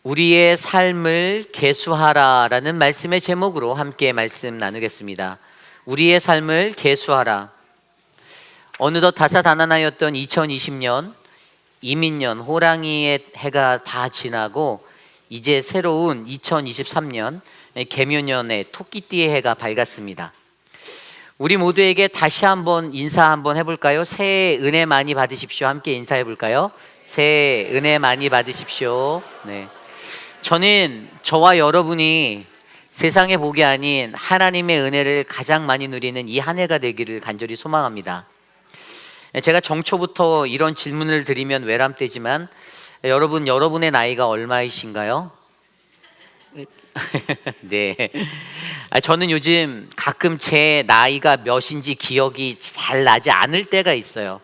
우리의 삶을 계수하라라는 말씀의 제목으로 함께 말씀 나누겠습니다. 우리의 삶을 계수하라. 어느덧 다사다난하였던 2020년, 이민년, 호랑이의 해가 다 지나고 이제 새로운 2023년, 개묘년의 토끼띠의 해가 밝았습니다. 우리 모두에게 다시 한번 인사 한번 해볼까요? 새해 은혜 많이 받으십시오. 함께 인사해 볼까요? 새해 은혜 많이 받으십시오. 네. 저는 저와 여러분이 세상의 복이 아닌 하나님의 은혜를 가장 많이 누리는 이 한 해가 되기를 간절히 소망합니다. 제가 정초부터 이런 질문을 드리면 외람되지만 여러분의 나이가 얼마이신가요? 네. 저는 요즘 가끔 제 나이가 몇인지 기억이 잘 나지 않을 때가 있어요.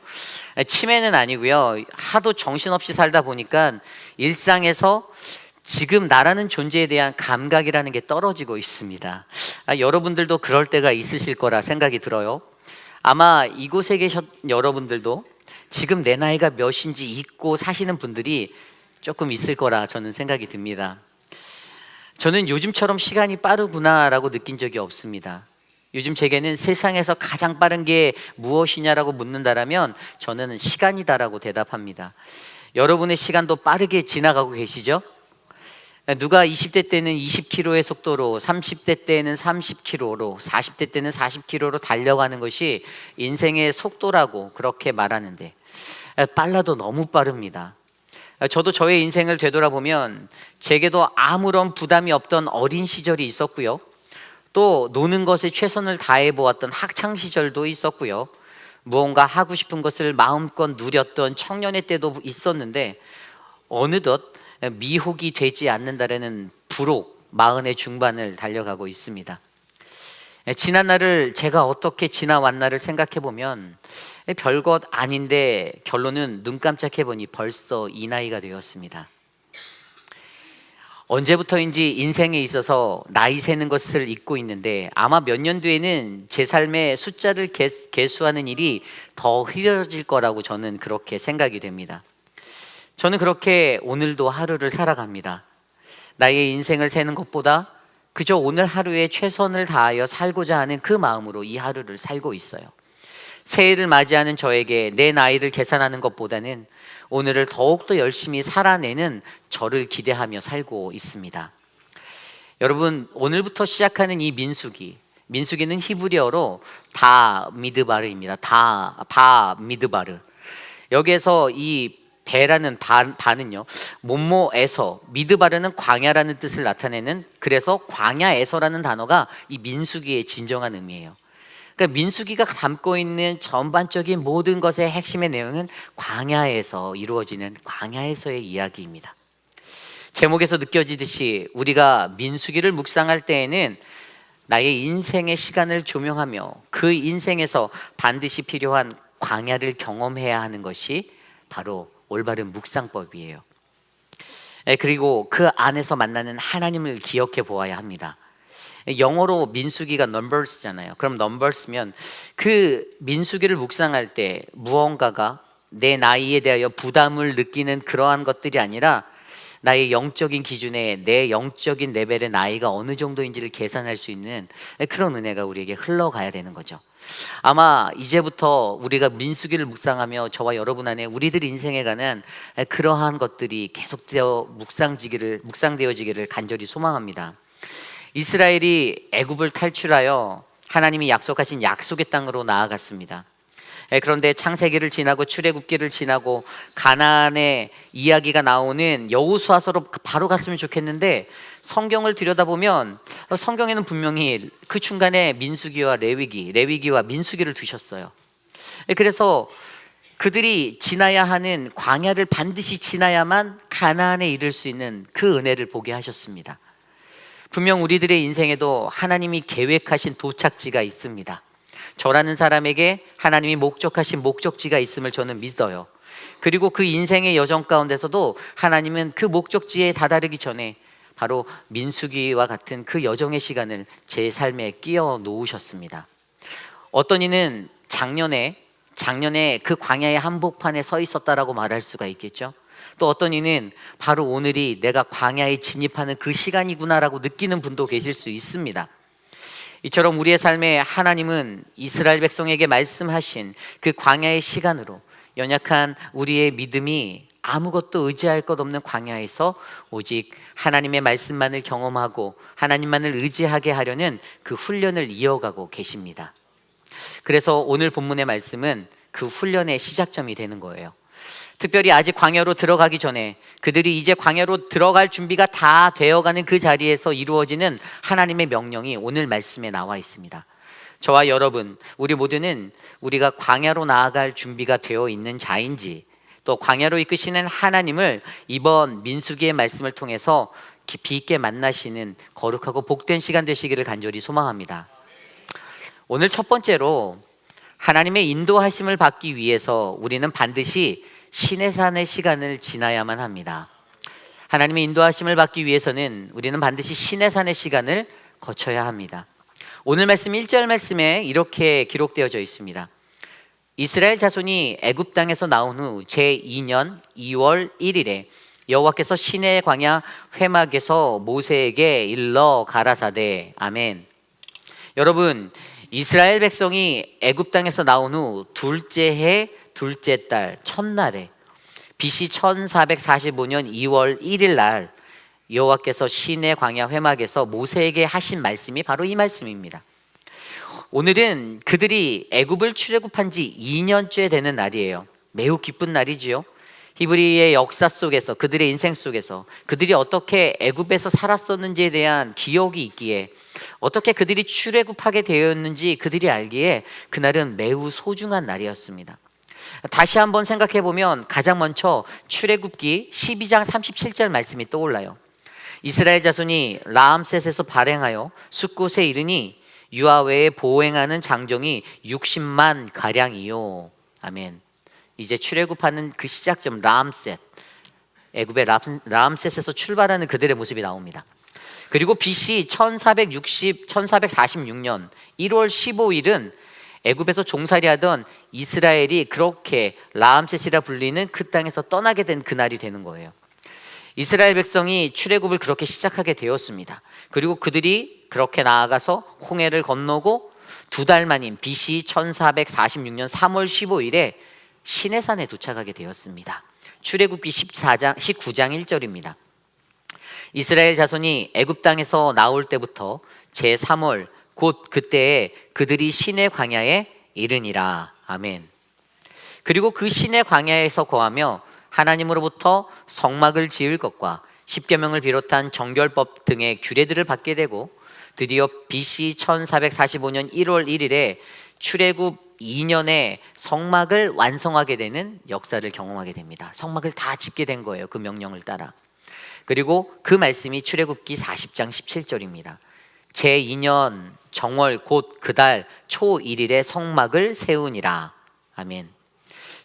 치매는 아니고요. 하도 정신없이 살다 보니까 일상에서 지금 나라는 존재에 대한 감각이라는 게 떨어지고 있습니다. 여러분들도 그럴 때가 있으실 거라 생각이 들어요. 아마 이곳에 계신 여러분들도 지금 내 나이가 몇인지 잊고 사시는 분들이 조금 있을 거라 저는 생각이 듭니다. 저는 요즘처럼 시간이 빠르구나라고 느낀 적이 없습니다. 요즘 제게는 세상에서 가장 빠른 게 무엇이냐라고 묻는다라면 저는 시간이다라고 대답합니다. 여러분의 시간도 빠르게 지나가고 계시죠? 누가 20대 때는 20km의 속도로, 30대 때는 30km로, 40대 때는 40km로 달려가는 것이 인생의 속도라고 그렇게 말하는데 빨라도 너무 빠릅니다. 저도 저의 인생을 되돌아보면 제게도 아무런 부담이 없던 어린 시절이 있었고요. 또 노는 것에 최선을 다해 보았던 학창 시절도 있었고요. 무언가 하고 싶은 것을 마음껏 누렸던 청년의 때도 있었는데 어느덧 미혹이 되지 않는다라는 부록 40의 중반을 달려가고 있습니다. 지난 날을 제가 어떻게 지나왔나를 생각해 보면 별것 아닌데 결론은 눈 깜짝해 보니 벌써 이 나이가 되었습니다. 언제부터인지 인생에 있어서 나이 세는 것을 잊고 있는데 아마 몇 년 뒤에는 제 삶의 숫자를 계수하는 일이 더 흐려질 거라고 저는 그렇게 생각이 됩니다. 저는 그렇게 오늘도 하루를 살아갑니다. 나의 인생을 세는 것보다 그저 오늘 하루에 최선을 다하여 살고자 하는 그 마음으로 이 하루를 살고 있어요. 새해를 맞이하는 저에게 내 나이를 계산하는 것보다는 오늘을 더욱더 열심히 살아내는 저를 기대하며 살고 있습니다. 여러분, 오늘부터 시작하는 이 민수기는 히브리어로 다 미드바르입니다. 바 미드바르. 여기에서 이 배라는 바는요, 못모에서, 미드바르는 광야라는 뜻을 나타내는, 그래서 광야에서라는 단어가 이 민수기의 진정한 의미예요. 그러니까 민수기가 담고 있는 전반적인 모든 것의 핵심의 내용은 광야에서 이루어지는 광야에서의 이야기입니다. 제목에서 느껴지듯이 우리가 민수기를 묵상할 때에는 나의 인생의 시간을 조명하며 그 인생에서 반드시 필요한 광야를 경험해야 하는 것이 바로 올바른 묵상법이에요. 그리고 그 안에서 만나는 하나님을 기억해 보아야 합니다. 영어로 민수기가 numbers잖아요. 그럼 numbers면 그 민수기를 묵상할 때 무언가가 내 나이에 대하여 부담을 느끼는 그러한 것들이 아니라 나의 영적인 기준에 내 영적인 레벨의 나이가 어느 정도인지를 계산할 수 있는 그런 은혜가 우리에게 흘러가야 되는 거죠. 아마 이제부터 우리가 민수기를 묵상하며 저와 여러분 안에 우리들 인생에 관한 그러한 것들이 계속되어 묵상되어지기를 간절히 소망합니다. 이스라엘이 애굽을 탈출하여 하나님이 약속하신 약속의 땅으로 나아갔습니다. 그런데 창세기를 지나고 출애굽기를 지나고 가나안의 이야기가 나오는 여호수아서로 바로 갔으면 좋겠는데 성경을 들여다보면 성경에는 분명히 그 중간에 민수기와 레위기와 민수기를 두셨어요. 그래서 그들이 지나야 하는 광야를 반드시 지나야만 가나안에 이를 수 있는 그 은혜를 보게 하셨습니다. 분명 우리들의 인생에도 하나님이 계획하신 도착지가 있습니다. 저라는 사람에게 하나님이 목적하신 목적지가 있음을 저는 믿어요. 그리고 그 인생의 여정 가운데서도 하나님은 그 목적지에 다다르기 전에 바로 민수기와 같은 그 여정의 시간을 제 삶에 끼워 놓으셨습니다. 어떤 이는 작년에 그 광야의 한복판에 서 있었다라고 말할 수가 있겠죠. 또 어떤 이는 바로 오늘이 내가 광야에 진입하는 그 시간이구나라고 느끼는 분도 계실 수 있습니다. 이처럼 우리의 삶에 하나님은 이스라엘 백성에게 말씀하신 그 광야의 시간으로 연약한 우리의 믿음이 아무것도 의지할 것 없는 광야에서 오직 하나님의 말씀만을 경험하고 하나님만을 의지하게 하려는 그 훈련을 이어가고 계십니다. 그래서 오늘 본문의 말씀은 그 훈련의 시작점이 되는 거예요. 특별히 아직 광야로 들어가기 전에 그들이 이제 광야로 들어갈 준비가 다 되어가는 그 자리에서 이루어지는 하나님의 명령이 오늘 말씀에 나와 있습니다. 저와 여러분, 우리 모두는 우리가 광야로 나아갈 준비가 되어 있는 자인지, 또 광야로 이끄시는 하나님을 이번 민수기의 말씀을 통해서 깊이 있게 만나시는 거룩하고 복된 시간 되시기를 간절히 소망합니다. 오늘 첫 번째로 하나님의 인도하심을 받기 위해서 우리는 반드시 시내산의 시간을 지나야만 합니다. 하나님의 인도하심을 받기 위해서는 우리는 반드시 시내산의 시간을 거쳐야 합니다. 오늘 말씀 1절 말씀에 이렇게 기록되어져 있습니다. 이스라엘 자손이 애굽 땅에서 나온 후 제2년 2월 1일에 여호와께서 시내 광야 회막에서 모세에게 일러 가라사대. 아멘. 여러분, 이스라엘 백성이 애굽 땅에서 나온 후 둘째 해 둘째 달 첫날에 BC 1445년 2월 1일 날 여호와께서 시내 광야 회막에서 모세에게 하신 말씀이 바로 이 말씀입니다. 오늘은 그들이 애굽을 출애굽한 지 2년째 되는 날이에요. 매우 기쁜 날이지요. 히브리의 역사 속에서, 그들의 인생 속에서 그들이 어떻게 애굽에서 살았었는지에 대한 기억이 있기에, 어떻게 그들이 출애굽하게 되었는지 그들이 알기에 그날은 매우 소중한 날이었습니다. 다시 한번 생각해 보면 가장 먼저 출애굽기 12장 37절 말씀이 떠올라요. 이스라엘 자손이 라암셋에서 발행하여 숫곳에 이르니 유아외에 보행하는 장정이 60만 가량이요. 아멘. 이제 출애굽하는 그 시작점 라암셋, 애굽의 라암셋에서 출발하는 그들의 모습이 나옵니다. 그리고 BC 1446년 1월 15일은 애굽에서 종살이하던 이스라엘이 그렇게 라암셋이라 불리는 그 땅에서 떠나게 된 그날이 되는 거예요. 이스라엘 백성이 출애굽을 그렇게 시작하게 되었습니다. 그리고 그들이 그렇게 나아가서 홍해를 건너고 두 달 만인 BC 1446년 3월 15일에 시내산에 도착하게 되었습니다. 출애굽기 19장 1절입니다. 이스라엘 자손이 애굽 땅에서 나올 때부터 제3월 곧 그때에 그들이 시내 광야에 이르니라. 아멘. 그리고 그 시내 광야에서 거하며 하나님으로부터 성막을 지을 것과 십계명을 비롯한 정결법 등의 규례들을 받게 되고, 드디어 BC 1445년 1월 1일에 출애굽 2년에 성막을 완성하게 되는 역사를 경험하게 됩니다. 성막을 다 짓게 된 거예요, 그 명령을 따라. 그리고 그 말씀이 출애굽기 40장 17절입니다. 제2년 정월 곧 그달 초 1일에 성막을 세우니라. 아멘.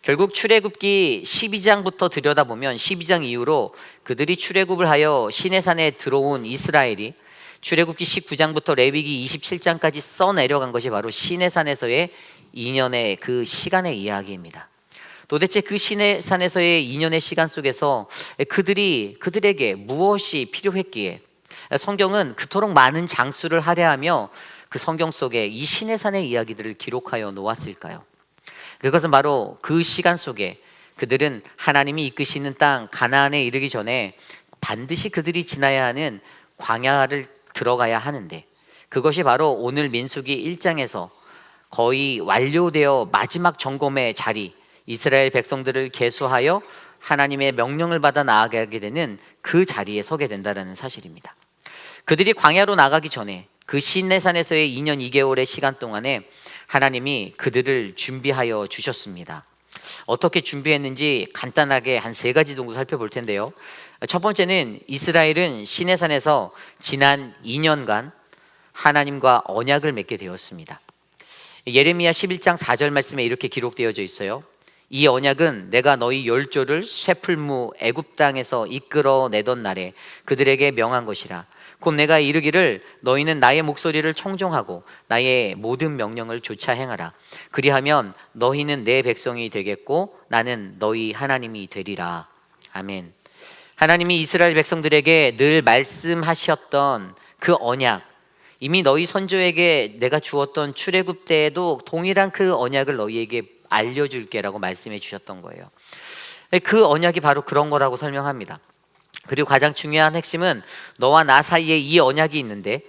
결국 출애굽기 12장부터 들여다보면 12장 이후로 그들이 출애굽을 하여 시내산에 들어온 이스라엘이 출애굽기 19장부터 레위기 27장까지 써내려간 것이 바로 시내산에서의 2년의 그 시간의 이야기입니다. 도대체 그 시내산에서의 2년의 시간 속에서 그들에게 무엇이 필요했기에 성경은 그토록 많은 장수를 할애하며 그 성경 속에 이 시내산의 이야기들을 기록하여 놓았을까요? 그것은 바로 그 시간 속에 그들은 하나님이 이끄시는 땅 가나안에 이르기 전에 반드시 그들이 지나야 하는 광야를 들어가야 하는데, 그것이 바로 오늘 민수기 1장에서 거의 완료되어 마지막 점검의 자리, 이스라엘 백성들을 계수하여 하나님의 명령을 받아 나아가게 되는 그 자리에 서게 된다는 사실입니다. 그들이 광야로 나가기 전에 그 시내산에서의 2년 2개월의 시간 동안에 하나님이 그들을 준비하여 주셨습니다. 어떻게 준비했는지 간단하게 한 3가지 정도 살펴볼 텐데요. 첫 번째는 이스라엘은 시내산에서 지난 2년간 하나님과 언약을 맺게 되었습니다. 예레미야 11장 4절 말씀에 이렇게 기록되어져 있어요. 이 언약은 내가 너희 열조를 쇠풀무 애굽 땅에서 이끌어내던 날에 그들에게 명한 것이라. 곧 내가 이르기를 너희는 나의 목소리를 청종하고 나의 모든 명령을 조차 행하라. 그리하면 너희는 내 백성이 되겠고 나는 너희 하나님이 되리라. 아멘. 하나님이 이스라엘 백성들에게 늘 말씀하셨던 그 언약, 이미 너희 선조에게 내가 주었던 출애굽 때에도 동일한 그 언약을 너희에게 알려줄게라고 말씀해 주셨던 거예요. 그 언약이 바로 그런 거라고 설명합니다. 그리고 가장 중요한 핵심은 너와 나 사이에 이 언약이 있는데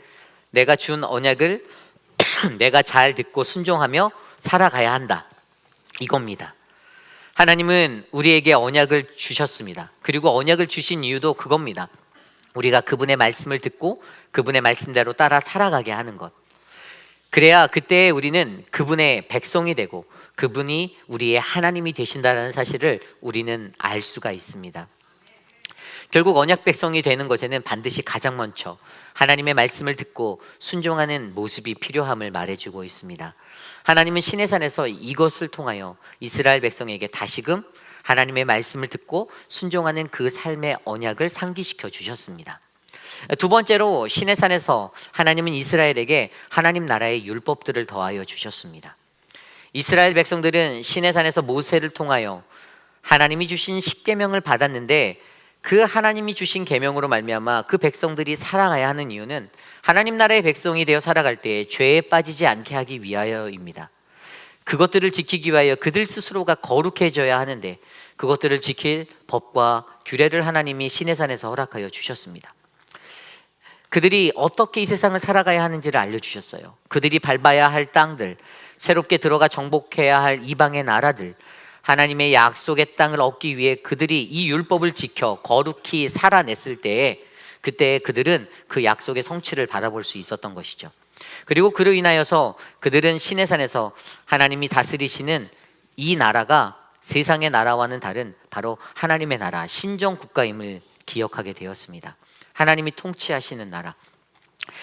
내가 준 언약을 내가 잘 듣고 순종하며 살아가야 한다, 이겁니다. 하나님은 우리에게 언약을 주셨습니다. 그리고 언약을 주신 이유도 그겁니다. 우리가 그분의 말씀을 듣고 그분의 말씀대로 따라 살아가게 하는 것. 그래야 그때 우리는 그분의 백성이 되고 그분이 우리의 하나님이 되신다는 사실을 우리는 알 수가 있습니다. 결국 언약 백성이 되는 것에는 반드시 가장 먼저 하나님의 말씀을 듣고 순종하는 모습이 필요함을 말해주고 있습니다. 하나님은 시내산에서 이것을 통하여 이스라엘 백성에게 다시금 하나님의 말씀을 듣고 순종하는 그 삶의 언약을 상기시켜 주셨습니다. 두 번째로 시내산에서 하나님은 이스라엘에게 하나님 나라의 율법들을 더하여 주셨습니다. 이스라엘 백성들은 시내산에서 모세를 통하여 하나님이 주신 십계명을 받았는데 그 하나님이 주신 계명으로 말미암아 그 백성들이 살아가야 하는 이유는 하나님 나라의 백성이 되어 살아갈 때 죄에 빠지지 않게 하기 위하여입니다. 그것들을 지키기 위하여 그들 스스로가 거룩해져야 하는데 그것들을 지킬 법과 규례를 하나님이 시내산에서 허락하여 주셨습니다. 그들이 어떻게 이 세상을 살아가야 하는지를 알려주셨어요. 그들이 밟아야 할 땅들, 새롭게 들어가 정복해야 할 이방의 나라들, 하나님의 약속의 땅을 얻기 위해 그들이 이 율법을 지켜 거룩히 살아냈을 때에 그때 그들은 그 약속의 성취를 바라볼 수 있었던 것이죠. 그리고 그로 인하여서 그들은 시내산에서 하나님이 다스리시는 이 나라가 세상의 나라와는 다른 바로 하나님의 나라, 신정 국가임을 기억하게 되었습니다. 하나님이 통치하시는 나라,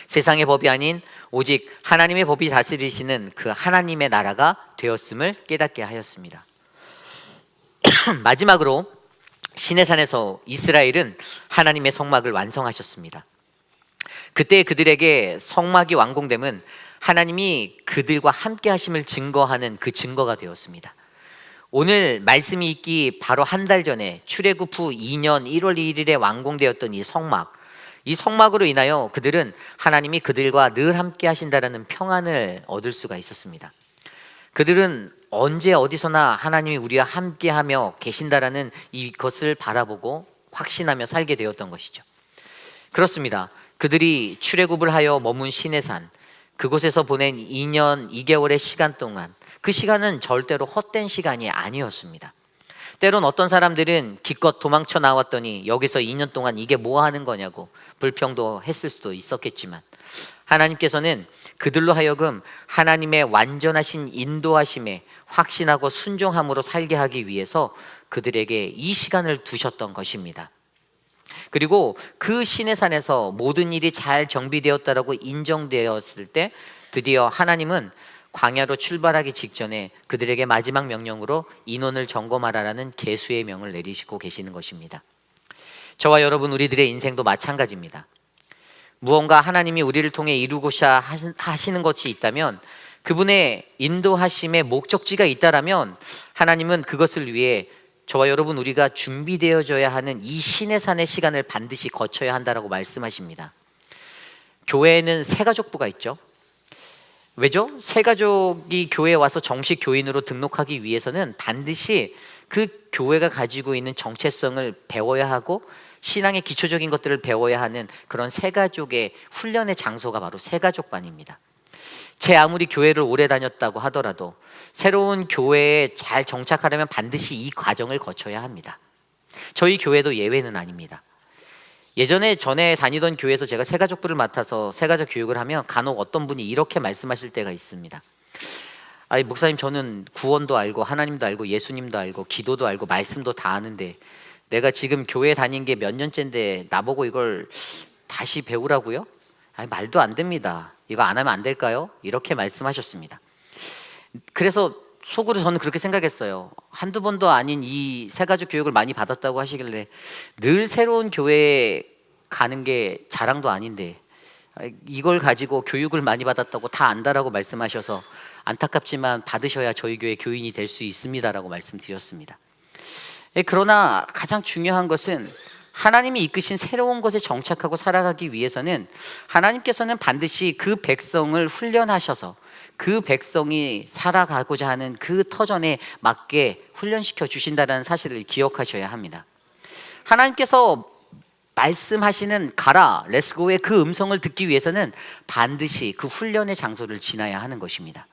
세상의 법이 아닌 오직 하나님의 법이 다스리시는 그 하나님의 나라가 되었음을 깨닫게 하였습니다. 마지막으로 시내산에서 이스라엘은 하나님의 성막을 완성하셨습니다. 그때 그들에게 성막이 완공됨은 하나님이 그들과 함께 하심을 증거하는 그 증거가 되었습니다. 오늘 말씀이 있기 바로 한 달 전에 출애굽 후 2년 1월 2일에 완공되었던 이 성막으로 인하여 그들은 하나님이 그들과 늘 함께 하신다라는 평안을 얻을 수가 있었습니다. 그들은 언제 어디서나 하나님이 우리와 함께하며 계신다라는 이것을 바라보고 확신하며 살게 되었던 것이죠. 그렇습니다. 그들이 출애굽을 하여 머문 시내산, 그곳에서 보낸 2년 2개월의 시간 동안, 그 시간은 절대로 헛된 시간이 아니었습니다. 때론 어떤 사람들은 기껏 도망쳐 나왔더니 여기서 2년 동안 이게 뭐 하는 거냐고 불평도 했을 수도 있었겠지만, 하나님께서는 그들로 하여금 하나님의 완전하신 인도하심에 확신하고 순종함으로 살게 하기 위해서 그들에게 이 시간을 두셨던 것입니다. 그리고 그 시내산에서 모든 일이 잘 정비되었다라고 인정되었을 때 드디어 하나님은 광야로 출발하기 직전에 그들에게 마지막 명령으로 인원을 점검하라라는 계수의 명을 내리시고 계시는 것입니다. 저와 여러분, 우리들의 인생도 마찬가지입니다. 무언가 하나님이 우리를 통해 이루고자 하시는 것이 있다면, 그분의 인도하심의 목적지가 있다라면 하나님은 그것을 위해 저와 여러분, 우리가 준비되어져야 하는 이 시내산의 시간을 반드시 거쳐야 한다라고 말씀하십니다. 교회에는 새가족부가 있죠. 왜죠? 새가족이 교회에 와서 정식 교인으로 등록하기 위해서는 반드시 그 교회가 가지고 있는 정체성을 배워야 하고 신앙의 기초적인 것들을 배워야 하는 그런 새가족의 훈련의 장소가 바로 새가족반입니다. 제 아무리 교회를 오래 다녔다고 하더라도 새로운 교회에 잘 정착하려면 반드시 이 과정을 거쳐야 합니다. 저희 교회도 예외는 아닙니다. 예전에 전에 다니던 교회에서 제가 새가족부를 맡아서 새가족 교육을 하면 간혹 어떤 분이 이렇게 말씀하실 때가 있습니다. 아니, 목사님, 저는 구원도 알고 하나님도 알고 예수님도 알고 기도도 알고 말씀도 다 아는데 내가 지금 교회 다닌 게 몇 년째인데 나보고 이걸 다시 배우라고요? 아니, 말도 안 됩니다. 이거 안 하면 안 될까요? 이렇게 말씀하셨습니다. 그래서 속으로 저는 그렇게 생각했어요. 한두 번도 아닌 이 새가족 교육을 많이 받았다고 하시길래 늘 새로운 교회에 가는 게 자랑도 아닌데 이걸 가지고 교육을 많이 받았다고 다 안다라고 말씀하셔서 안타깝지만 받으셔야 저희 교회 교인이 될 수 있습니다라고 말씀드렸습니다. 그러나 가장 중요한 것은 하나님이 이끄신 새로운 것에 정착하고 살아가기 위해서는 하나님께서는 반드시 그 백성을 훈련하셔서 그 백성이 살아가고자 하는 그 터전에 맞게 훈련시켜 주신다는 사실을 기억하셔야 합니다. 하나님께서 말씀하시는 가라, 렛츠고의 그 음성을 듣기 위해서는 반드시 그 훈련의 장소를 지나야 하는 것입니다.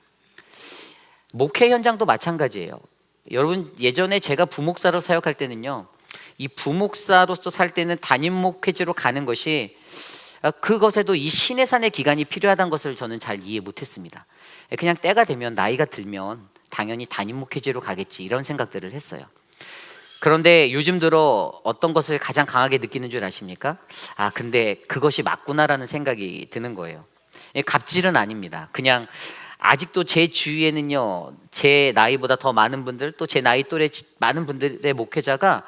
목회 현장도 마찬가지예요. 여러분, 예전에 제가 부목사로 사역할 때는요, 이 부목사로서 살 때는 담임 목회지로 가는 것이 그것에도 이 시내산의 기간이 필요하다는 것을 저는 잘 이해 못했습니다. 그냥 때가 되면, 나이가 들면 당연히 담임 목회지로 가겠지, 이런 생각들을 했어요. 그런데 요즘 들어 어떤 것을 가장 강하게 느끼는 줄 아십니까? 근데 그것이 맞구나라는 생각이 드는 거예요. 갑질은 아닙니다. 그냥 아직도 제 주위에는요, 제 나이보다 더 많은 분들, 또 제 나이 또래 많은 분들의 목회자가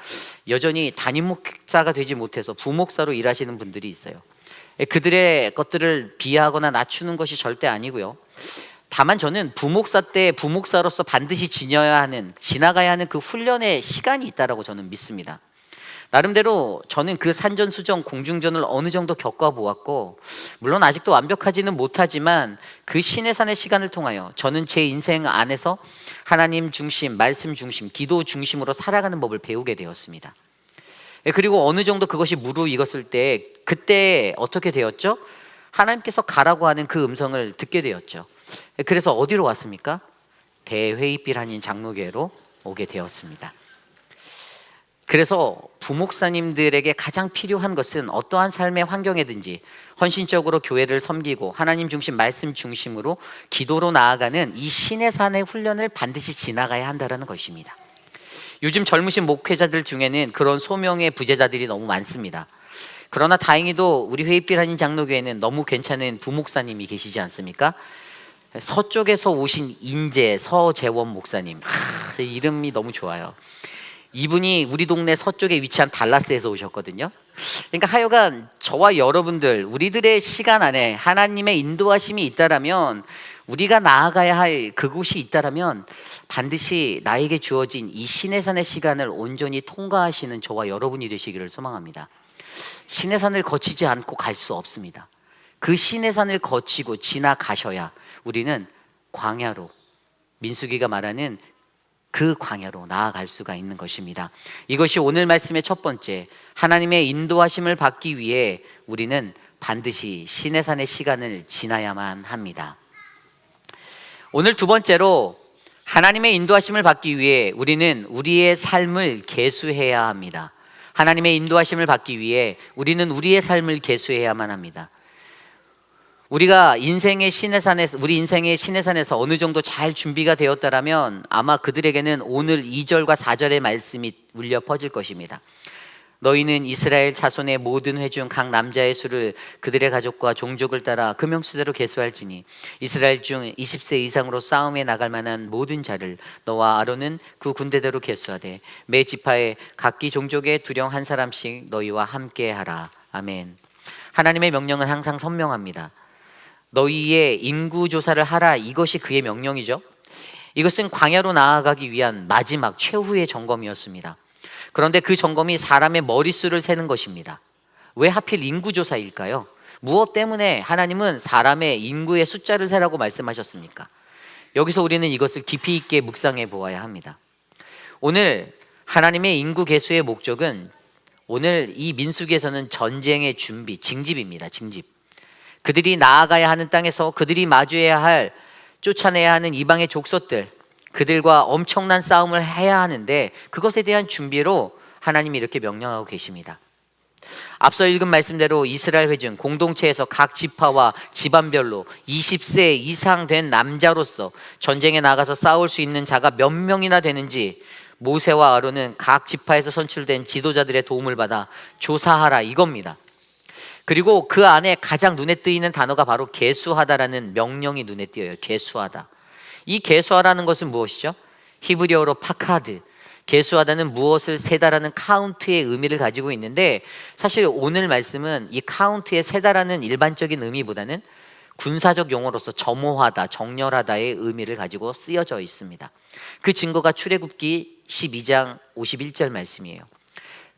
여전히 담임 목사가 되지 못해서 부목사로 일하시는 분들이 있어요. 그들의 것들을 비하하거나 낮추는 것이 절대 아니고요. 다만 저는 부목사 때 부목사로서 반드시 지나가야 하는 그 훈련의 시간이 있다라고 저는 믿습니다. 나름대로 저는 그 산전수전, 공중전을 어느 정도 겪어보았고, 물론 아직도 완벽하지는 못하지만 그 시내산의 시간을 통하여 저는 제 인생 안에서 하나님 중심, 말씀 중심, 기도 중심으로 살아가는 법을 배우게 되었습니다. 그리고 어느 정도 그것이 무르익었을 때, 그때 어떻게 되었죠? 하나님께서 가라고 하는 그 음성을 듣게 되었죠. 그래서 어디로 왔습니까? 대회의빌 한인 장로교회로 오게 되었습니다. 그래서 부목사님들에게 가장 필요한 것은 어떠한 삶의 환경에든지 헌신적으로 교회를 섬기고 하나님 중심, 말씀 중심으로 기도로 나아가는 이 시내산의 훈련을 반드시 지나가야 한다는 것입니다. 요즘 젊으신 목회자들 중에는 그런 소명의 부재자들이 너무 많습니다. 그러나 다행히도 우리 회의빌 한인 장로교회는 너무 괜찮은 부목사님이 계시지 않습니까? 서쪽에서 오신 인재 서재원 목사님, 이름이 너무 좋아요. 이분이 우리 동네 서쪽에 위치한 달라스에서 오셨거든요. 그러니까 하여간 저와 여러분들, 우리들의 시간 안에 하나님의 인도하심이 있다라면, 우리가 나아가야 할 그곳이 있다라면 반드시 나에게 주어진 이 시내산의 시간을 온전히 통과하시는 저와 여러분이 되시기를 소망합니다. 시내산을 거치지 않고 갈 수 없습니다. 그 시내산을 거치고 지나가셔야 우리는 광야로, 민수기가 말하는 그 광야로 나아갈 수가 있는 것입니다. 이것이 오늘 말씀의 첫 번째, 하나님의 인도하심을 받기 위해 우리는 반드시 시내산의 시간을 지나야만 합니다. 오늘 두 번째로, 하나님의 인도하심을 받기 위해 우리는 우리의 삶을 계수해야 합니다. 하나님의 인도하심을 받기 위해 우리는 우리의 삶을 계수해야만 합니다. 우리가 우리 인생의 시내산에서 어느 정도 잘 준비가 되었다라면 아마 그들에게는 오늘 2절과 4절의 말씀이 울려 퍼질 것입니다. 너희는 이스라엘 자손의 모든 회 중 각 남자의 수를 그들의 가족과 종족을 따라 그 명수대로 계수할지니 이스라엘 중 20세 이상으로 싸움에 나갈 만한 모든 자를 너와 아론은 그 군대대로 계수하되 매 지파에 각기 종족의 두령 한 사람씩 너희와 함께 하라. 아멘. 하나님의 명령은 항상 선명합니다. 너희의 인구 조사를 하라, 이것이 그의 명령이죠. 이것은 광야로 나아가기 위한 마지막 최후의 점검이었습니다. 그런데 그 점검이 사람의 머릿수를 세는 것입니다. 왜 하필 인구 조사일까요? 무엇 때문에 하나님은 사람의 인구의 숫자를 세라고 말씀하셨습니까? 여기서 우리는 이것을 깊이 있게 묵상해 보아야 합니다. 오늘 하나님의 인구 계수의 목적은, 오늘 이 민수기에서는 전쟁의 준비, 징집입니다. 징집. 그들이 나아가야 하는 땅에서 그들이 마주해야 할, 쫓아내야 하는 이방의 족속들, 그들과 엄청난 싸움을 해야 하는데 그것에 대한 준비로 하나님이 이렇게 명령하고 계십니다. 앞서 읽은 말씀대로 이스라엘 회중 공동체에서 각 지파와 집안별로 20세 이상 된 남자로서 전쟁에 나가서 싸울 수 있는 자가 몇 명이나 되는지 모세와 아론은 각 지파에서 선출된 지도자들의 도움을 받아 조사하라, 이겁니다. 그리고 그 안에 가장 눈에 띄는 단어가 바로 계수하다라는 명령이 눈에 띄어요. 계수하다. 이 계수하라는 것은 무엇이죠? 히브리어로 파카드. 계수하다는 무엇을 세다라는 카운트의 의미를 가지고 있는데, 사실 오늘 말씀은 이 카운트의 세다라는 일반적인 의미보다는 군사적 용어로서 점호하다, 정렬하다의 의미를 가지고 쓰여져 있습니다. 그 증거가 출애굽기 12장 51절 말씀이에요.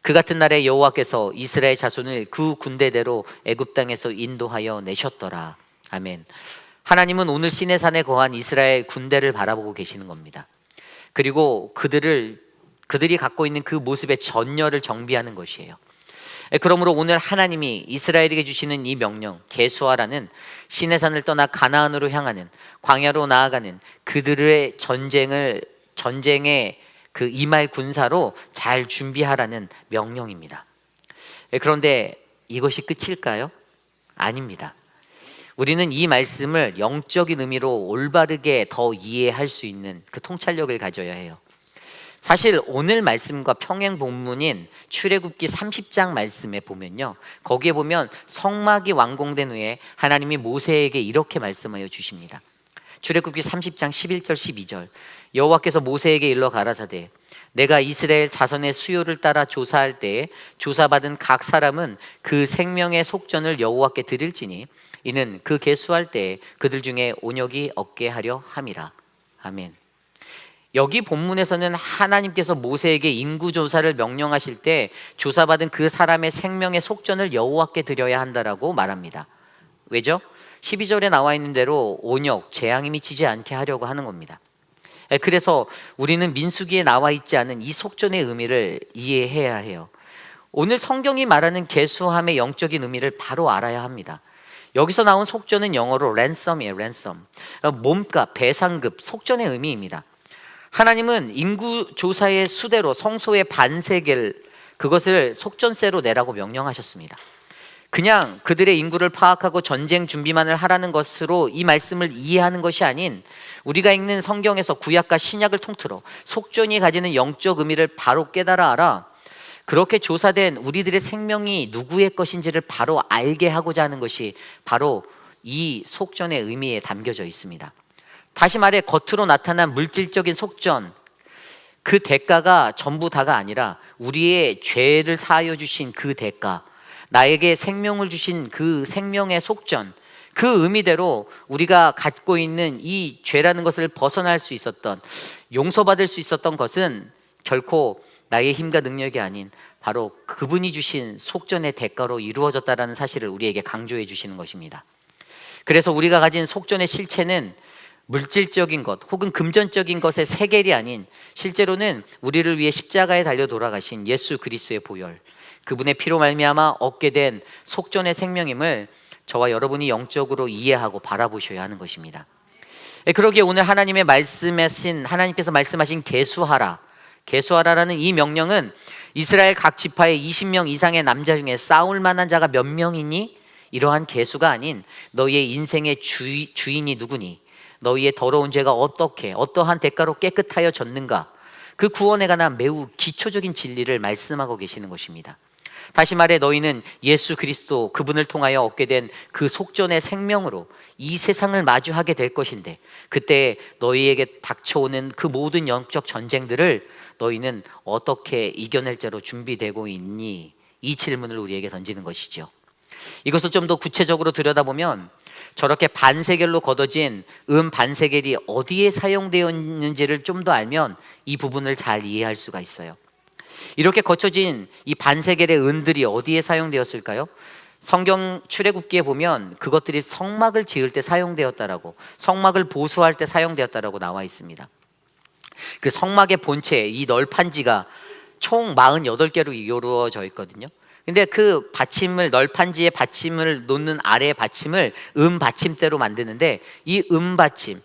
그 같은 날에 여호와께서 이스라엘 자손을 그 군대대로 애굽 땅에서 인도하여 내셨더라. 아멘. 하나님은 오늘 시내산에 거한 이스라엘 군대를 바라보고 계시는 겁니다. 그리고 그들이 갖고 있는 그 모습의 전열을 정비하는 것이에요. 그러므로 오늘 하나님이 이스라엘에게 주시는 이 명령, 계수하라는 시내산을 떠나 가나안으로 향하는, 광야로 나아가는 그들의 전쟁의 그 이말 군사로 잘 준비하라는 명령입니다. 그런데 이것이 끝일까요? 아닙니다. 우리는 이 말씀을 영적인 의미로 올바르게 더 이해할 수 있는 그 통찰력을 가져야 해요. 사실 오늘 말씀과 평행 본문인 출애굽기 30장 말씀에 보면요, 거기에 보면 성막이 완공된 후에 하나님이 모세에게 이렇게 말씀하여 주십니다. 출애굽기 30장 11절 12절, 여호와께서 모세에게 일러 가라사대 내가 이스라엘 자손의 수요를 따라 조사할 때에 조사받은 각 사람은 그 생명의 속전을 여호와께 드릴지니 이는 그 계수할 때에 그들 중에 온역이 없게 하려 함이라. 아멘. 여기 본문에서는 하나님께서 모세에게 인구조사를 명령하실 때 조사받은 그 사람의 생명의 속전을 여호와께 드려야 한다라고 말합니다. 왜죠? 12절에 나와 있는 대로 온역, 재앙이 미치지 않게 하려고 하는 겁니다. 그래서 우리는 민수기에 나와 있지 않은 이 속전의 의미를 이해해야 해요. 오늘 성경이 말하는 계수함의 영적인 의미를 바로 알아야 합니다. 여기서 나온 속전은 영어로 ransom이에요. ransom. 몸값, 배상급, 속전의 의미입니다. 하나님은 인구조사의 수대로 성소의 반세겔, 그것을 속전세로 내라고 명령하셨습니다. 그냥 그들의 인구를 파악하고 전쟁 준비만을 하라는 것으로 이 말씀을 이해하는 것이 아닌, 우리가 읽는 성경에서 구약과 신약을 통틀어 속전이 가지는 영적 의미를 바로 깨달아 알아 그렇게 조사된 우리들의 생명이 누구의 것인지를 바로 알게 하고자 하는 것이 바로 이 속전의 의미에 담겨져 있습니다. 다시 말해 겉으로 나타난 물질적인 속전, 그 대가가 전부 다가 아니라 우리의 죄를 사하여 주신 그 대가, 나에게 생명을 주신 그 생명의 속전, 그 의미대로 우리가 갖고 있는 이 죄라는 것을 벗어날 수 있었던, 용서받을 수 있었던 것은 결코 나의 힘과 능력이 아닌 바로 그분이 주신 속전의 대가로 이루어졌다는 사실을 우리에게 강조해 주시는 것입니다. 그래서 우리가 가진 속전의 실체는 물질적인 것 혹은 금전적인 것의 세겔이 아닌, 실제로는 우리를 위해 십자가에 달려 돌아가신 예수 그리스도의 보혈, 그분의 피로 말미암아 얻게 된 속전의 생명임을 저와 여러분이 영적으로 이해하고 바라보셔야 하는 것입니다. 그러기에 오늘 하나님께서 말씀하신 계수하라라는 이 명령은 이스라엘 각 지파의 20명 이상의 남자 중에 싸울 만한 자가 몇 명이니? 이러한 계수가 아닌 너희의 인생의 주인이 누구니? 너희의 더러운 죄가 어떠한 대가로 깨끗하여 졌는가? 그 구원에 관한 매우 기초적인 진리를 말씀하고 계시는 것입니다. 다시 말해 너희는 예수 그리스도, 그분을 통하여 얻게 된 그 속전의 생명으로 이 세상을 마주하게 될 것인데, 그때 너희에게 닥쳐오는 그 모든 영적 전쟁들을 너희는 어떻게 이겨낼 자로 준비되고 있니? 이 질문을 우리에게 던지는 것이죠. 이것을 좀 더 구체적으로 들여다보면 저렇게 반세겔로 걷어진 반세겔이 어디에 사용되어 있는지를 좀 더 알면 이 부분을 잘 이해할 수가 있어요. 이렇게 거쳐진 이 반세겔의 은들이 어디에 사용되었을까요? 성경 출애굽기에 보면 그것들이 성막을 지을 때 사용되었다라고, 성막을 보수할 때 사용되었다라고 나와 있습니다. 그 성막의 본체, 이 널판지가 총 48개로 이루어져 있거든요. 근데 그 받침을, 널판지의 받침을 놓는 아래의 받침을 받침대로 만드는데, 이 받침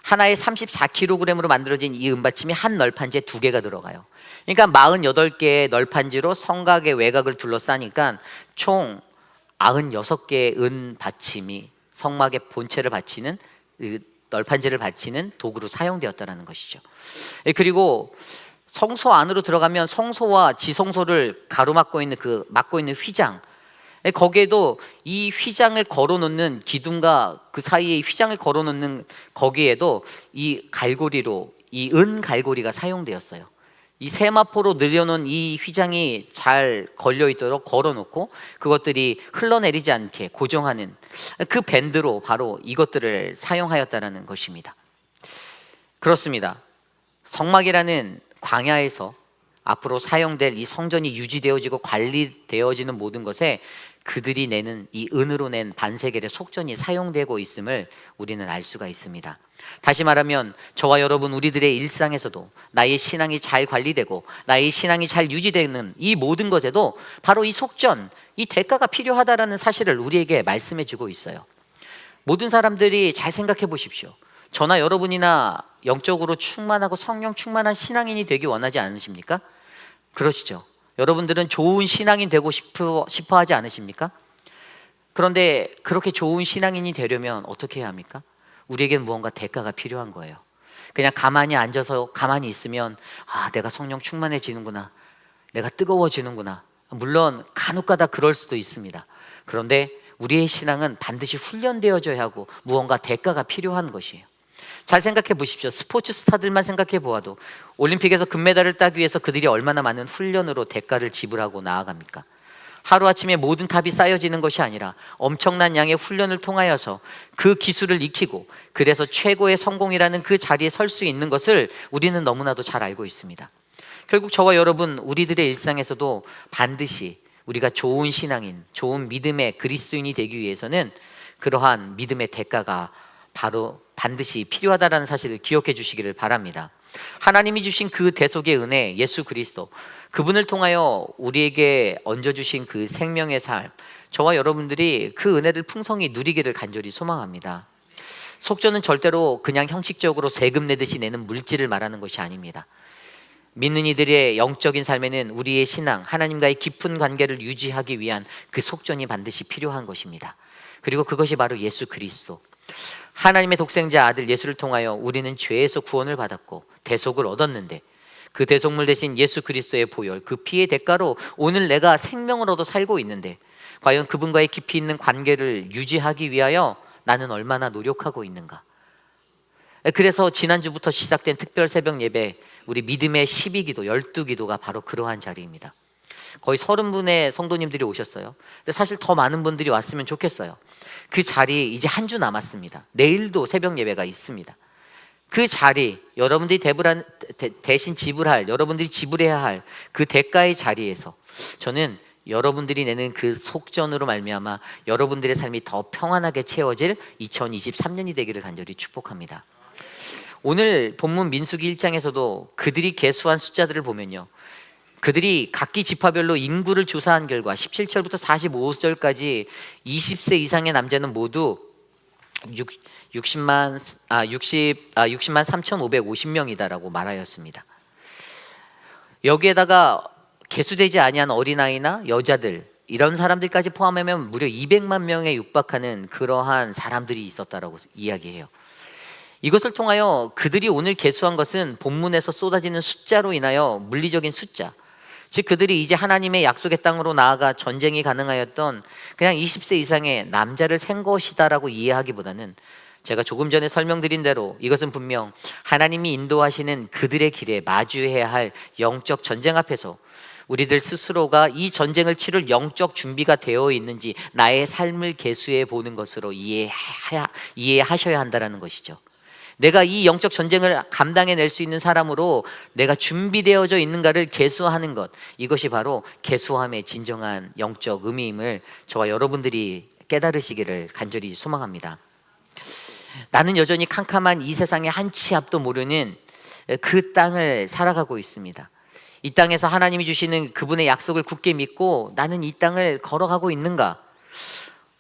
하나에 34kg으로 만들어진 이 받침이 한 널판지에 2개가 들어가요. 그러니까 48개의 널판지로 성곽의 외곽을 둘러싸니까 총 96개의 받침이 성막의 본체를 받치는, 널판지를 받치는 도구로 사용되었다는 것이죠. 그리고 성소 안으로 들어가면 성소와 지성소를 가로막고 있는 막고 있는 휘장, 거기에도 이 휘장을 걸어놓는 기둥과 그 사이에 휘장을 걸어놓는 거기에도 이 갈고리로, 이 갈고리가 사용되었어요. 이 세마포로 늘여놓은 이 휘장이 잘 걸려있도록 걸어놓고 그것들이 흘러내리지 않게 고정하는 그 밴드로 바로 이것들을 사용하였다는 것입니다. 그렇습니다. 성막이라는 광야에서 앞으로 사용될 이 성전이 유지되어지고 관리되어지는 모든 것에 그들이 내는 이 은으로 낸 반세겔의 속전이 사용되고 있음을 우리는 알 수가 있습니다. 다시 말하면 저와 여러분 우리들의 일상에서도 나의 신앙이 잘 관리되고 나의 신앙이 잘 유지되는 이 모든 것에도 바로 이 속전, 이 대가가 필요하다라는 사실을 우리에게 말씀해 주고 있어요. 모든 사람들이 잘 생각해 보십시오. 저나 여러분이나 영적으로 충만하고 성령 충만한 신앙인이 되기 원하지 않으십니까? 그러시죠. 여러분들은 좋은 신앙인 되고 싶어 하지 않으십니까? 그런데 그렇게 좋은 신앙인이 되려면 어떻게 해야 합니까? 우리에겐 무언가 대가가 필요한 거예요. 그냥 가만히 앉아서 가만히 있으면 내가 성령 충만해지는구나, 내가 뜨거워지는구나. 물론 간혹가다 그럴 수도 있습니다. 그런데 우리의 신앙은 반드시 훈련되어져야 하고 무언가 대가가 필요한 것이에요. 잘 생각해 보십시오. 스포츠 스타들만 생각해 보아도 올림픽에서 금메달을 따기 위해서 그들이 얼마나 많은 훈련으로 대가를 지불하고 나아갑니까? 하루아침에 모든 탑이 쌓여지는 것이 아니라 엄청난 양의 훈련을 통하여서 그 기술을 익히고 그래서 최고의 성공이라는 그 자리에 설 수 있는 것을 우리는 너무나도 잘 알고 있습니다. 결국 저와 여러분 우리들의 일상에서도 반드시 우리가 좋은 신앙인, 좋은 믿음의 그리스도인이 되기 위해서는 그러한 믿음의 대가가 바로 반드시 필요하다는 사실을 기억해 주시기를 바랍니다. 하나님이 주신 그 대속의 은혜, 예수 그리스도, 그분을 통하여 우리에게 얹어주신 그 생명의 삶, 저와 여러분들이 그 은혜를 풍성히 누리기를 간절히 소망합니다. 속전은 절대로 그냥 형식적으로 세금 내듯이 내는 물질을 말하는 것이 아닙니다. 믿는 이들의 영적인 삶에는 우리의 신앙, 하나님과의 깊은 관계를 유지하기 위한 그 속전이 반드시 필요한 것입니다. 그리고 그것이 바로 예수 그리스도, 하나님의 독생자 아들 예수를 통하여 우리는 죄에서 구원을 받았고 대속을 얻었는데 그 대속물 대신 예수 그리스도의 보혈, 그 피의 대가로 오늘 내가 생명을 얻어 살고 있는데 과연 그분과의 깊이 있는 관계를 유지하기 위하여 나는 얼마나 노력하고 있는가? 그래서 지난주부터 시작된 특별 새벽 예배, 우리 믿음의 12기도, 12기도가 바로 그러한 자리입니다. 거의 30분의 성도님들이 오셨어요. 근데 사실 더 많은 분들이 왔으면 좋겠어요. 그 자리 이제 한 주 남았습니다. 내일도 새벽 예배가 있습니다. 그 자리, 여러분들이 대신 지불할, 여러분들이 지불해야 할 그 대가의 자리에서 저는 여러분들이 내는 그 속전으로 말미암아 여러분들의 삶이 더 평안하게 채워질 2023년이 되기를 간절히 축복합니다. 오늘 본문 민수기 1장에서도 그들이 계수한 숫자들을 보면요, 그들이 각기 지파별로 인구를 조사한 결과 17절부터 45절까지 20세 이상의 남자는 모두 60만 3,550명이다라고 말하였습니다. 여기에다가 계수되지 아니한 어린아이나 여자들, 이런 사람들까지 포함하면 무려 200만 명에 육박하는 그러한 사람들이 있었다라고 이야기해요. 이것을 통하여 그들이 오늘 계수한 것은 본문에서 쏟아지는 숫자로 인하여 물리적인 숫자, 즉 그들이 이제 하나님의 약속의 땅으로 나아가 전쟁이 가능하였던 그냥 20세 이상의 남자를 센 것이다라고 이해하기보다는 제가 조금 전에 설명드린 대로 이것은 분명 하나님이 인도하시는 그들의 길에 마주해야 할 영적 전쟁 앞에서 우리들 스스로가 이 전쟁을 치를 영적 준비가 되어 있는지 나의 삶을 계수해 보는 것으로 이해하셔야 한다는 것이죠. 내가 이 영적 전쟁을 감당해낼 수 있는 사람으로 내가 준비되어져 있는가를 계수하는 것, 이것이 바로 계수함의 진정한 영적 의미임을 저와 여러분들이 깨달으시기를 간절히 소망합니다. 나는 여전히 캄캄한 이 세상의 한 치 앞도 모르는 그 땅을 살아가고 있습니다. 이 땅에서 하나님이 주시는 그분의 약속을 굳게 믿고 나는 이 땅을 걸어가고 있는가?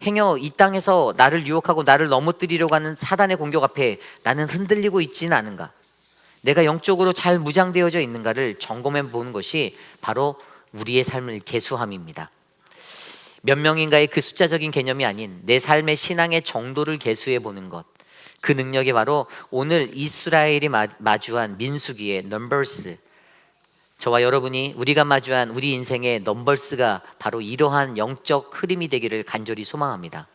행여 이 땅에서 나를 유혹하고 나를 넘어뜨리려고 하는 사단의 공격 앞에 나는 흔들리고 있지는 않은가? 내가 영적으로 잘 무장되어져 있는가를 점검해 보는 것이 바로 우리의 삶을 계수함입니다. 몇 명인가의 그 숫자적인 개념이 아닌 내 삶의 신앙의 정도를 계수해 보는 것, 그 능력이 바로 오늘 이스라엘이 마주한 민수기의 넘버스, 저와 여러분이 우리가 마주한 우리 인생의 넘버스가 바로 이러한 영적 흐름이 되기를 간절히 소망합니다.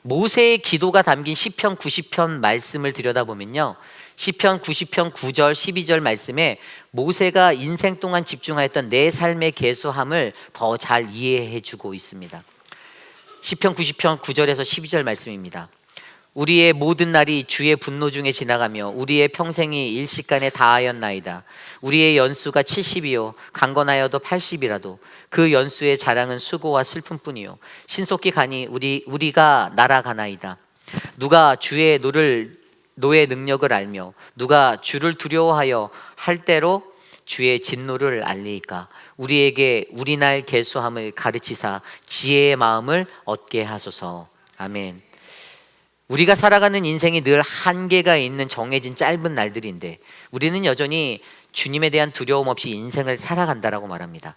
모세의 기도가 담긴 시편 90편 말씀을 들여다보면요, 시편 90편 9절 12절 말씀에 모세가 인생 동안 집중하였던 내 삶의 계수함을 더 잘 이해해 주고 있습니다. 시편 90편 9절에서 12절 말씀입니다. 우리의 모든 날이 주의 분노 중에 지나가며 우리의 평생이 일시간에 다하였나이다. 우리의 연수가 70이요 강건하여도 80이라도 그 연수의 자랑은 수고와 슬픔뿐이요 신속히 가니 우리가 날아가나이다. 누가 주의 노의 능력을 알며 누가 주를 두려워하여 할 때로 주의 진노를 알리이까. 우리에게 우리 날 계수함을 가르치사 지혜의 마음을 얻게 하소서. 아멘. 우리가 살아가는 인생이 늘 한계가 있는 정해진 짧은 날들인데 우리는 여전히 주님에 대한 두려움 없이 인생을 살아간다라고 말합니다.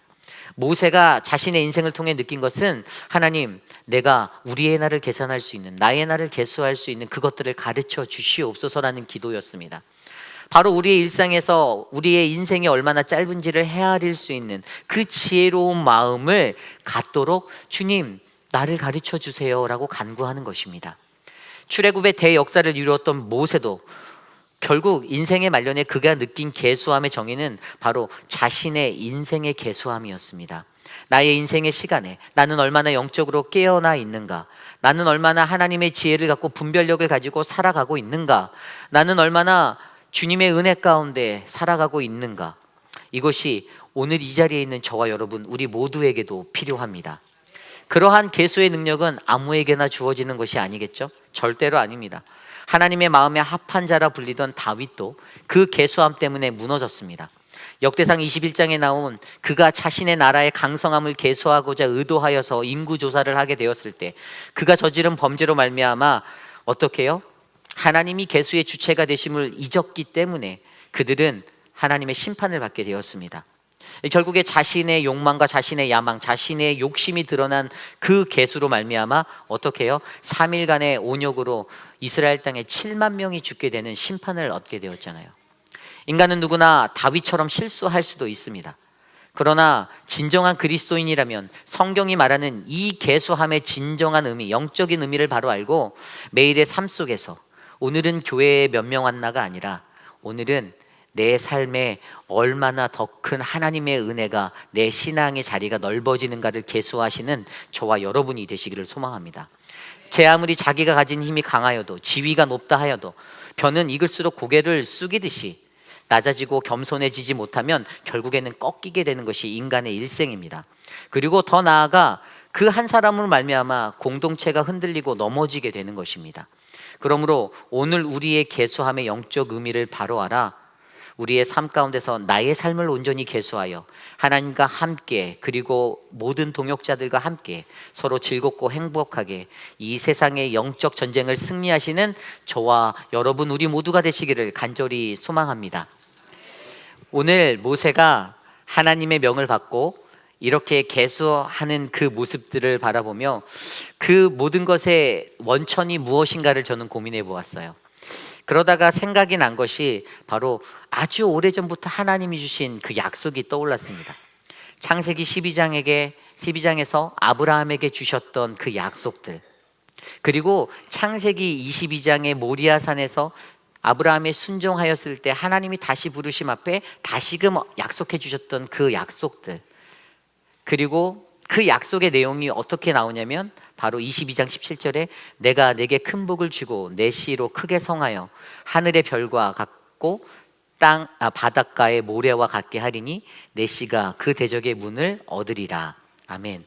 모세가 자신의 인생을 통해 느낀 것은 하나님, 내가 우리의 날을 계산할 수 있는, 나의 날을 계수할 수 있는 그것들을 가르쳐 주시옵소서라는 기도였습니다. 바로 우리의 일상에서 우리의 인생이 얼마나 짧은지를 헤아릴 수 있는 그 지혜로운 마음을 갖도록 주님, 나를 가르쳐 주세요라고 간구하는 것입니다. 출애굽의 대역사를 이루었던 모세도 결국 인생의 말년에 그가 느낀 계수함의 정의는 바로 자신의 인생의 계수함이었습니다. 나의 인생의 시간에 나는 얼마나 영적으로 깨어나 있는가, 나는 얼마나 하나님의 지혜를 갖고 분별력을 가지고 살아가고 있는가, 나는 얼마나 주님의 은혜 가운데 살아가고 있는가. 이것이 오늘 이 자리에 있는 저와 여러분 우리 모두에게도 필요합니다. 그러한 계수의 능력은 아무에게나 주어지는 것이 아니겠죠? 절대로 아닙니다. 하나님의 마음에 합한 자라 불리던 다윗도 그 계수함 때문에 무너졌습니다. 역대상 21장에 나온 그가 자신의 나라의 강성함을 계수하고자 의도하여서 인구조사를 하게 되었을 때 그가 저지른 범죄로 말미암아 어떻게 해요? 하나님이 계수의 주체가 되심을 잊었기 때문에 그들은 하나님의 심판을 받게 되었습니다. 결국에 자신의 욕망과 자신의 야망, 자신의 욕심이 드러난 그 계수로 말미암아 어떻게 해요? 3일간의 온역으로 이스라엘 땅에 7만 명이 죽게 되는 심판을 얻게 되었잖아요. 인간은 누구나 다윗처럼 실수할 수도 있습니다. 그러나 진정한 그리스도인이라면 성경이 말하는 이 계수함의 진정한 의미, 영적인 의미를 바로 알고 매일의 삶 속에서 오늘은 교회에 몇 명 왔나가 아니라 오늘은 내 삶에 얼마나 더 큰 하나님의 은혜가 내 신앙의 자리가 넓어지는가를 계수하시는 저와 여러분이 되시기를 소망합니다. 제 아무리 자기가 가진 힘이 강하여도 지위가 높다 하여도 벼는 익을수록 고개를 숙이듯이 낮아지고 겸손해지지 못하면 결국에는 꺾이게 되는 것이 인간의 일생입니다. 그리고 더 나아가 그 한 사람으로 말미암아 공동체가 흔들리고 넘어지게 되는 것입니다. 그러므로 오늘 우리의 계수함의 영적 의미를 바로 알아 우리의 삶 가운데서 나의 삶을 온전히 계수하여 하나님과 함께 그리고 모든 동역자들과 함께 서로 즐겁고 행복하게 이 세상의 영적 전쟁을 승리하시는 저와 여러분 우리 모두가 되시기를 간절히 소망합니다. 오늘 모세가 하나님의 명을 받고 이렇게 계수하는 그 모습들을 바라보며 그 모든 것의 원천이 무엇인가를 저는 고민해 보았어요. 그러다가 생각이 난 것이 바로 아주 오래전부터 하나님이 주신 그 약속이 떠올랐습니다. 창세기 12장에서 아브라함에게 주셨던 그 약속들, 그리고 창세기 22장의 모리아산에서 아브라함이 순종하였을 때 하나님이 다시 부르심 앞에 다시금 약속해 주셨던 그 약속들, 그리고 그 약속의 내용이 어떻게 나오냐면 바로 22장 17절에 내가 내게 큰 복을 주고 내 씨로 크게 성하여 하늘의 별과 같고 바닷가의 모래와 같게 하리니 내 씨가 그 대적의 문을 얻으리라. 아멘.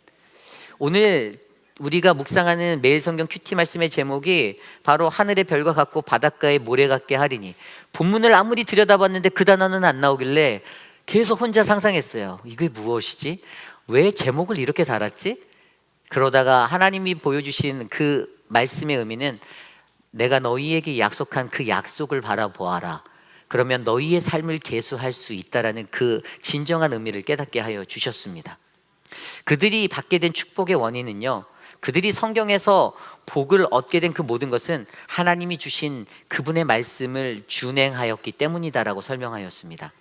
오늘 우리가 묵상하는 매일 성경 큐티 말씀의 제목이 바로 하늘의 별과 같고 바닷가의 모래 같게 하리니, 본문을 아무리 들여다봤는데 그 단어는 안 나오길래 계속 혼자 상상했어요. 이게 무엇이지? 왜 제목을 이렇게 달았지? 그러다가 하나님이 보여주신 그 말씀의 의미는 내가 너희에게 약속한 그 약속을 바라보아라. 그러면 너희의 삶을 계수할 수 있다라는 그 진정한 의미를 깨닫게 하여 주셨습니다. 그들이 받게 된 축복의 원인은요, 그들이 성경에서 복을 얻게 된 그 모든 것은 하나님이 주신 그분의 말씀을 준행하였기 때문이다라고 설명하였습니다.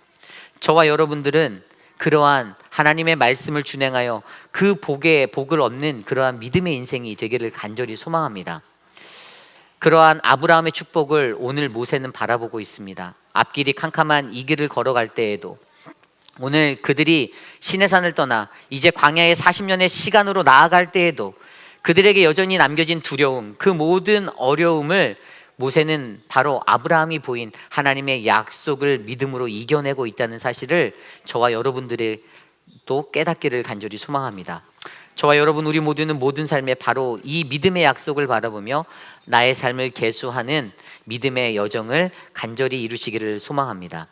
저와 여러분들은 그러한 하나님의 말씀을 준행하여 그 복을 얻는 그러한 믿음의 인생이 되기를 간절히 소망합니다. 그러한 아브라함의 축복을 오늘 모세는 바라보고 있습니다. 앞길이 캄캄한 이 길을 걸어갈 때에도, 오늘 그들이 시내산을 떠나 이제 광야의 40년의 시간으로 나아갈 때에도 그들에게 여전히 남겨진 두려움, 그 모든 어려움을 모세는 바로 아브라함이 보인 하나님의 약속을 믿음으로 이겨내고 있다는 사실을 저와 여러분들의 또 깨닫기를 간절히 소망합니다. 저와 여러분, 우리 모두는 모든 삶에 바로 이 믿음의 약속을 바라보며 나의 삶을 계수하는 믿음의 여정을 간절히 이루시기를 소망합니다.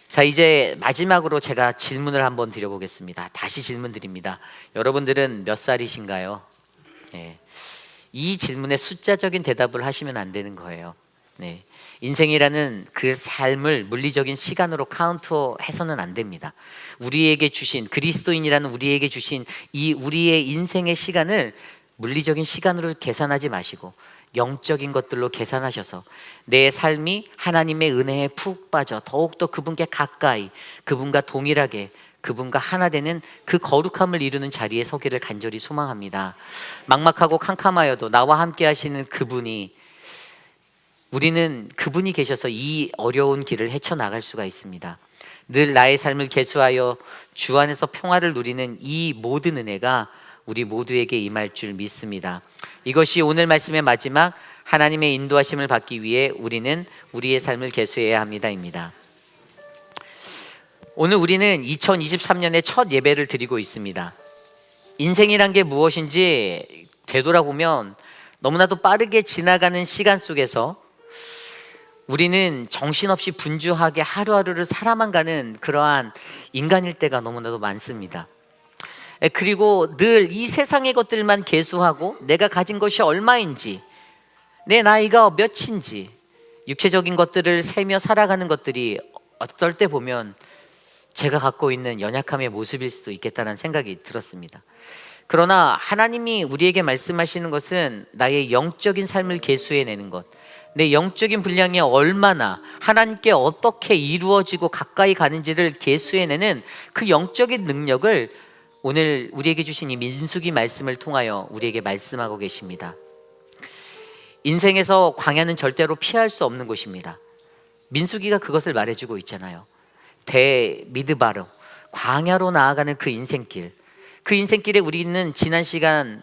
자, 이제 마지막으로 제가 질문을 한번 드려보겠습니다. 다시 질문 드립니다. 여러분들은 몇 살이신가요? 네. 이 질문에 숫자적인 대답을 하시면 안 되는 거예요. 네. 인생이라는 그 삶을 물리적인 시간으로 카운트해서는 안 됩니다. 우리에게 주신, 그리스도인이라는 우리에게 주신 이 우리의 인생의 시간을 물리적인 시간으로 계산하지 마시고 영적인 것들로 계산하셔서 내 삶이 하나님의 은혜에 푹 빠져 더욱더 그분께 가까이, 그분과 동일하게, 그분과 하나 되는 그 거룩함을 이루는 자리에 서기를 간절히 소망합니다. 막막하고 캄캄하여도 나와 함께 하시는 그분이, 우리는 그분이 계셔서 이 어려운 길을 헤쳐나갈 수가 있습니다. 늘 나의 삶을 계수하여 주 안에서 평화를 누리는 이 모든 은혜가 우리 모두에게 임할 줄 믿습니다. 이것이 오늘 말씀의 마지막, 하나님의 인도하심을 받기 위해 우리는 우리의 삶을 계수해야 합니다입니다. 오늘 우리는 2023년의 첫 예배를 드리고 있습니다. 인생이란 게 무엇인지 되돌아보면 너무나도 빠르게 지나가는 시간 속에서 우리는 정신없이 분주하게 하루하루를 살아만 가는 그러한 인간일 때가 너무나도 많습니다. 그리고 늘 이 세상의 것들만 계수하고 내가 가진 것이 얼마인지, 내 나이가 몇인지, 육체적인 것들을 세며 살아가는 것들이 어떨 때 보면 제가 갖고 있는 연약함의 모습일 수도 있겠다는 생각이 들었습니다. 그러나 하나님이 우리에게 말씀하시는 것은 나의 영적인 삶을 계수해내는 것, 내 영적인 분량이 얼마나 하나님께 어떻게 이루어지고 가까이 가는지를 계수해내는 그 영적인 능력을 오늘 우리에게 주신 이 민수기 말씀을 통하여 우리에게 말씀하고 계십니다. 인생에서 광야는 절대로 피할 수 없는 곳입니다. 민수기가 그것을 말해주고 있잖아요. 대미드바로, 광야로 나아가는 그 인생길, 그 인생길에 우리는 지난 시간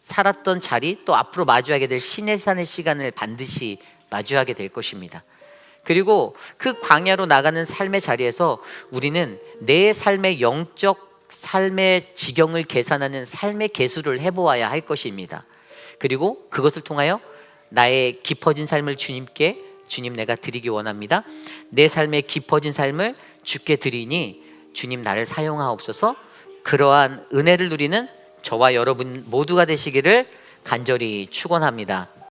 살았던 자리, 또 앞으로 마주하게 될 신의 산의 시간을 반드시 마주하게 될 것입니다. 그리고 그 광야로 나가는 삶의 자리에서 우리는 내 삶의 영적 삶의 지경을 계산하는 삶의 계수를 해보아야 할 것입니다. 그리고 그것을 통하여 나의 깊어진 삶을 주님께, 주님 내가 드리기 원합니다. 내 삶의 깊어진 삶을 주께 드리니 주님 나를 사용하옵소서. 그러한 은혜를 누리는 저와 여러분 모두가 되시기를 간절히 축원합니다.